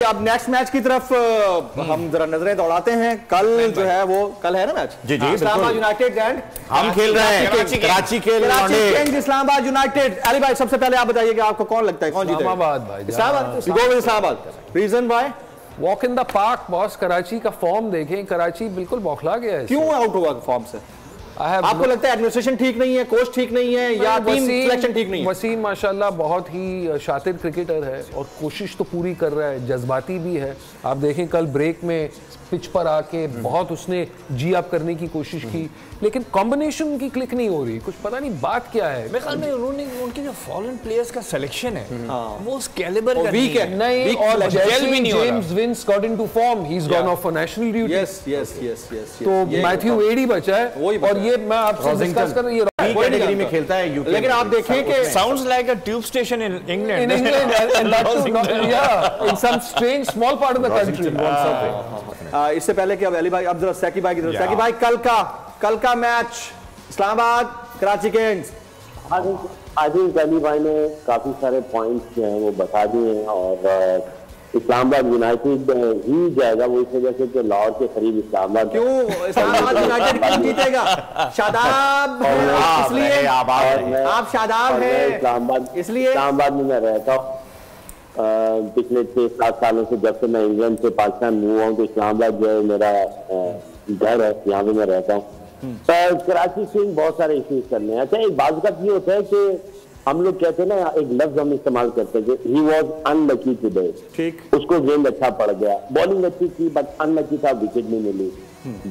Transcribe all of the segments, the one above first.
अब next match की तरफ हम जरा नजरें दौड़ाते हैं। कल जो है वो कल है ना मैच, जी जी, इस्लामाबाद यूनाइटेड एंड हम खेल रहे हैं कराची किंग्स इस्लामाबाद यूनाइटेड। अली भाई सबसे पहले आप बताइए कि आपको कौन लगता है कौन जीतेगा? Islamabad. Reason why? Walk in the park boss. Karachi का फॉर्म देखें, कराची बिल्कुल बौखला गया है। क्यों आउट हुआ फॉर्म से? आपको लगता है एडमिनिस्ट्रेशन ठीक नहीं है, कोच ठीक नहीं है, या टीम सिलेक्शन ठीक नहीं है? वसीम माशाल्लाह बहुत ही शातिर क्रिकेटर है और कोशिश तो पूरी कर रहा है, जज्बाती भी है। आप देखें कल ब्रेक में पिच पर आके बहुत उसने जी अप करने की कोशिश की, लेकिन कॉम्बिनेशन उनकी क्लिक नहीं हो रही। कुछ पता नहीं बात क्या है। मेरे ख्याल में उनके जो फॉरेन प्लेयर्स का सिलेक्शन है वो उस कैलिबर का वीक है। नहीं, और James Vince got into form, he is gone of for national duty. Yes. तो मैथ्यू एडी बचा है, और ये मैं आपसे डिस्कस कर रही हूं, कैटेगरी में खेलता है यूके। लेकिन आप देखें कि sounds like a tube station in England and that too या in some strange small part of the country. इससे पहले कि अब अली भाई, अब जरा सैकी भाई की तरफ। सैकी भाई कल का match Islamabad Karachi Kings. I think Ali भाई ने काफी सारे पॉइंट्स जो हैं वो बता दिए हैं, और इस्लामाबाद यूनाइटेड ही जाएगा वो इस वजह से कि लाहौर के करीब इस्लामाबाद। क्यों इस्लामाबाद यूनाइटेड क्यों जीतेगा? शादाब इसलिए आप शादाब है इसलिए इस्लामाबाद में मैं रहता हूँ पिछले 6-7 सालों से। जब से मैं इंग्लैंड से पाकिस्तान मूव हुआ तो इस्लामाबाद जो है मेरा घर है, यहाँ पे मैं रहता हूँ। कराची से बहुत सारे इश्यूज करने हैं। अच्छा, एक बात का ये होता है कि हम लोग कहते हैं ना, एक लफ्ज हम इस्तेमाल करते हैं कि ही वॉज अनलकी टुडे। ठीक, उसको गेंद अच्छा पड़ गया, बॉलिंग अच्छी थी बट अनलकी था, विकेट नहीं मिली।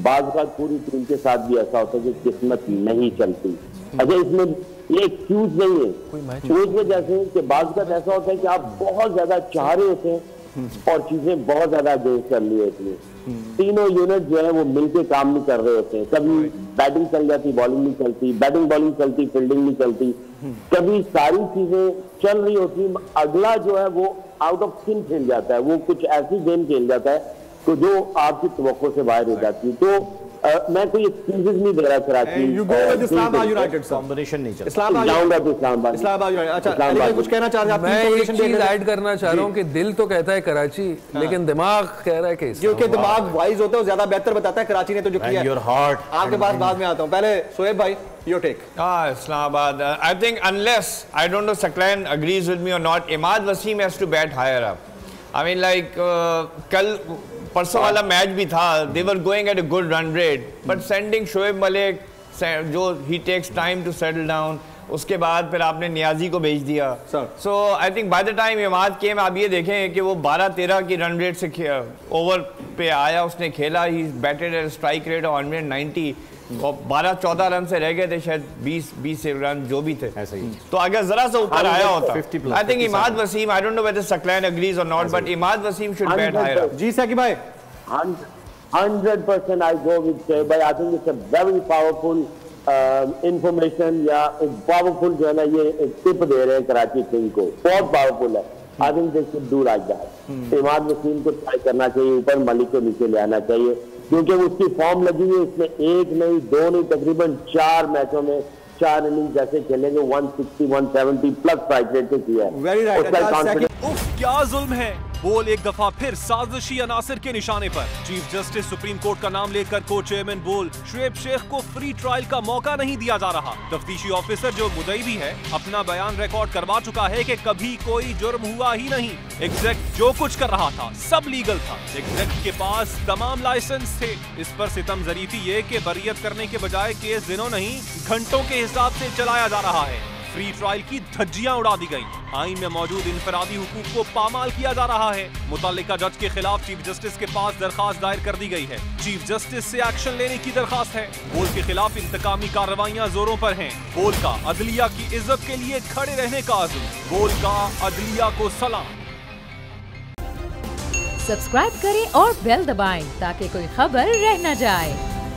बाज का पूरी टीम के साथ भी ऐसा होता है कि किस्मत नहीं चलती। अच्छा, इसमें ये एक्सक्यूज नहीं है उस वजह से कि बाज का ऐसा होता है कि आप बहुत ज्यादा चाह रहे होते हैं और चीजें बहुत ज्यादा अगेंस्ट कर ली होती है। तीनों यूनिट जो है वो मिलके काम नहीं कर रहे होते हैं। कभी बैटिंग चल जाती, बॉलिंग नहीं चलती, बैटिंग बॉलिंग चलती, फील्डिंग नहीं चलती। कभी सारी चीजें चल रही होती, अगला जो है वो आउट ऑफ स्किन खेल जाता है, वो कुछ ऐसी गेम खेल जाता है तो जो आपकी तवक्को से बाहर हो जाती है। तो मैं कोई एक्सक्यूजेस नहीं दे रहा कराची। इस्लामाबाद यूनाइटेड कॉम्बिनेशन नहीं चलता। इस्लामाबाद यूनाइटेड। अच्छा, कुछ कहना चाह रहे हैं? मैं एक चीज ऐड करना चाह रहा हूँ कि दिल तो कहता है कराची, लेकिन दिमाग कह रहा है कि क्योंकि दिमाग वाइज होता है, ज्यादा बेहतर बताता है कराची ने तो जो किया है। आपके पास बाद में आता हूँ, पहले सोहेब भाई your take. Islamabad. I think unless I don't know Saklan agrees with me or not, Imad Wasim has to bat higher up. I mean like कल परसों वाला मैच भी था, they were going at a good run rate, but sending Shoaib Malik जो he takes time to settle down, उसके बाद फिर आपने नियाजी को भेज दिया। So I think by the time Imad came, आप ये देखें कि वो 12-13 की रन रेट से ओवर पे आया, उसने खेला, he batted at a strike rate of 190 और 12-14 रन से रह गए थे, शायद 20 रन जो भी थे ऐसे ही। तो अगर जरा सा ऊपर आया होता, I think Imad Wasim, I don't know whether Saqlain agrees और not, but Imad Wasim should bat higher. जी साकी भाई 100% आई गो विद Shoaib भाई। I think it's a very powerful information, या पावरफुल जो है ना ये टिप दे रहे हैं कराची किंग को, बहुत पावरफुल है। I think they should do like that. Imad Wasim को ट्राई करना चाहिए, ऊपर मलिक को नीचे ले आना चाहिए, क्योंकि उसकी फॉर्म लगी हुई है। इसने 1 नहीं 2 नहीं तकरीबन 4 मैचों में 4 इनिंग जैसे खेलेंगे 160 170 प्लस स्ट्राइक रेट से किया है। Very right. क्या जुल्म है, बोल एक दफा फिर साजिशी अनासर के निशाने पर। चीफ जस्टिस सुप्रीम कोर्ट का नाम लेकर को चेयरमैन बोल शुएब शेख को फ्री ट्रायल का मौका नहीं दिया जा रहा। तफ्तीशी ऑफिसर जो मुदई भी है अपना बयान रिकॉर्ड करवा चुका है कि कभी कोई जुर्म हुआ ही नहीं। एग्जैक्ट जो कुछ कर रहा था सब लीगल था, एग्जैक्ट के पास तमाम लाइसेंस थे। इस पर सितम जरीफी ये कि बरियत करने के बजाय केस दिनों नहीं घंटों के हिसाब से चलाया जा रहा है। फ्री ट्रायल की धज्जियां उड़ा दी गई, आईन में मौजूद इनफरादी हुकूक को पामाल किया जा रहा है। मुतल्लिका जज के खिलाफ चीफ जस्टिस के पास दरखास्त दायर कर दी गई है। चीफ जस्टिस से एक्शन लेने की दरखास्त है। बोल के खिलाफ इंतकामी कार्रवाइयां जोरों पर हैं। बोल का अदलिया की इज्जत के लिए खड़े रहने का अज़्म, बोल का अदलिया को सलाम। सब्सक्राइब करें और बेल दबाएं ताकि कोई खबर रह न जाए।